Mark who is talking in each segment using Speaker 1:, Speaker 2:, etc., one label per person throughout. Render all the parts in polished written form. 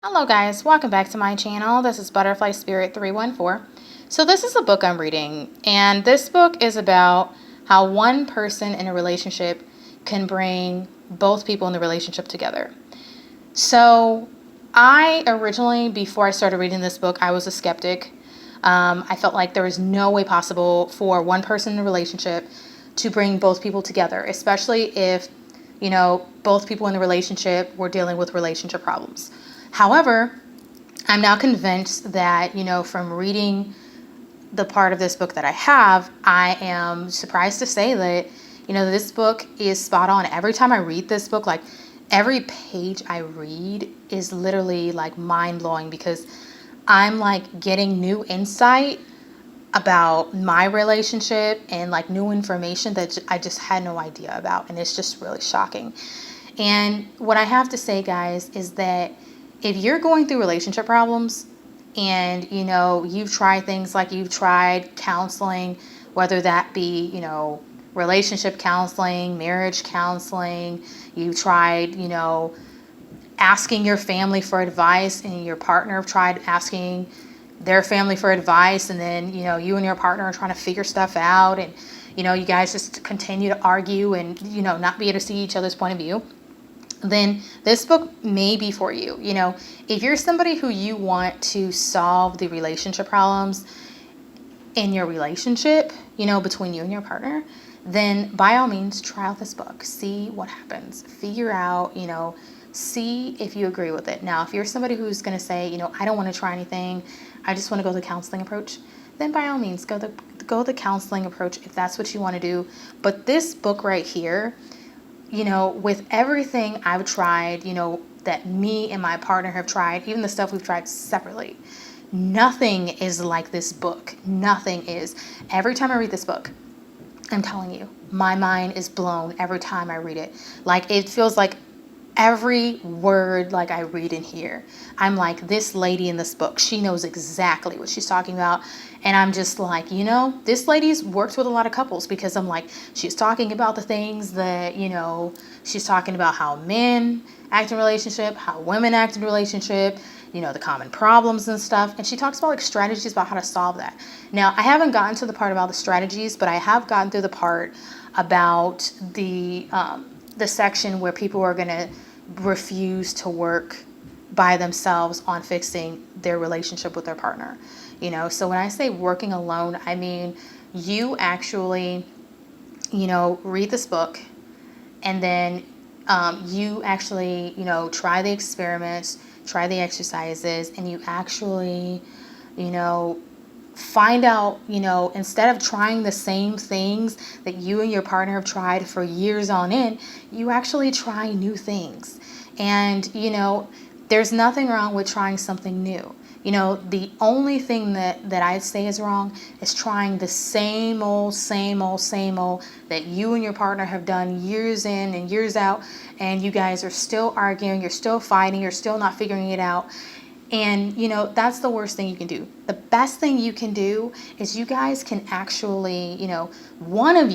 Speaker 1: Hello guys, welcome back to my channel. This is Butterfly Spirit 314. So this is a book I'm reading, and this book is about how one person in a relationship can bring both people in the relationship together. So I originally, before I started reading this book, I was a skeptic. I felt like there was no way possible for one person in a relationship to bring both people together, especially if, both people in the relationship were dealing with relationship problems. However, I'm now convinced that, from reading the part of this book that I have, I am surprised to say that, this book is spot on. Every time I read this book, like every page I read is literally like mind blowing because I'm like getting new insight about my relationship and like new information that I just had no idea about. And it's just really shocking. And what I have to say, guys, is that if you're going through relationship problems and, you've tried things like you've tried counseling, whether that be, relationship counseling, marriage counseling, you've tried, asking your family for advice and your partner tried asking their family for advice, and then, you and your partner are trying to figure stuff out, and, you guys just continue to argue and, not be able to see each other's point of view, then this book may be for you. If you're somebody who you want to solve the relationship problems in your relationship, between you and your partner, then by all means try out this book. See what happens. Figure out, see if you agree with it. Now, if you're somebody who's going to say, I don't want to try anything, I just want to go the counseling approach, then by all means go the counseling approach if that's what you want to do. But this book right here, with everything I've tried, that me and my partner have tried, even the stuff we've tried separately, nothing is like this book. Nothing is. Every time I read this book, I'm telling you, my mind is blown every time I read it. Like, it feels like every word like I read in here, I'm like, this lady in this book, she knows exactly what she's talking about. And I'm just like, this lady's worked with a lot of couples, because I'm like, she's talking about the things that, she's talking about how men act in relationship, how women act in relationship, the common problems and stuff. And she talks about like strategies about how to solve that. Now, I haven't gotten to the part about the strategies, but I have gotten through the part about the section where people are going to refuse to work by themselves on fixing their relationship with their partner. So when I say working alone, I mean you actually, read this book, and then you actually, try the experiments, try the exercises, and you actually, find out, instead of trying the same things that you and your partner have tried for years on end, you actually try new things. And, there's nothing wrong with trying something new. The only thing that I'd say is wrong is trying the same old that you and your partner have done years in and years out, and you guys are still arguing, you're still fighting, you're still not figuring it out. And, that's the worst thing you can do. The best thing you can do is you guys can actually, one of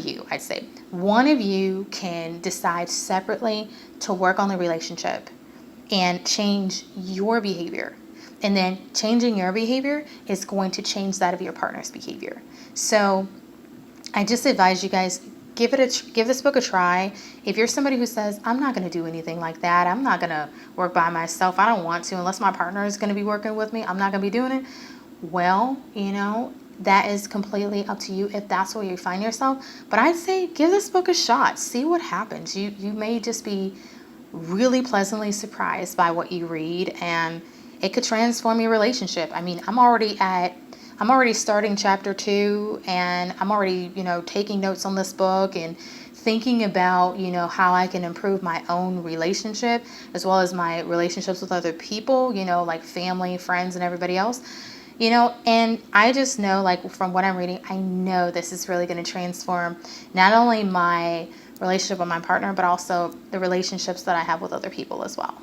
Speaker 1: you can decide separately to work on the relationship and change your behavior. And then changing your behavior is going to change that of your partner's behavior. So I just advise you guys, give this book a try. If you're somebody who says, I'm not going to do anything like that, I'm not going to work by myself, I don't want to, unless my partner is going to be working with me, I'm not going to be doing it. Well, that is completely up to you if that's where you find yourself. But I'd say give this book a shot. See what happens. You may just be really pleasantly surprised by what you read, and it could transform your relationship. I mean, I'm already starting chapter 2, and I'm already, taking notes on this book and thinking about, how I can improve my own relationship as well as my relationships with other people, like family, friends, and everybody else. And I just know, like, from what I'm reading, I know this is really going to transform not only my relationship with my partner, but also the relationships that I have with other people as well.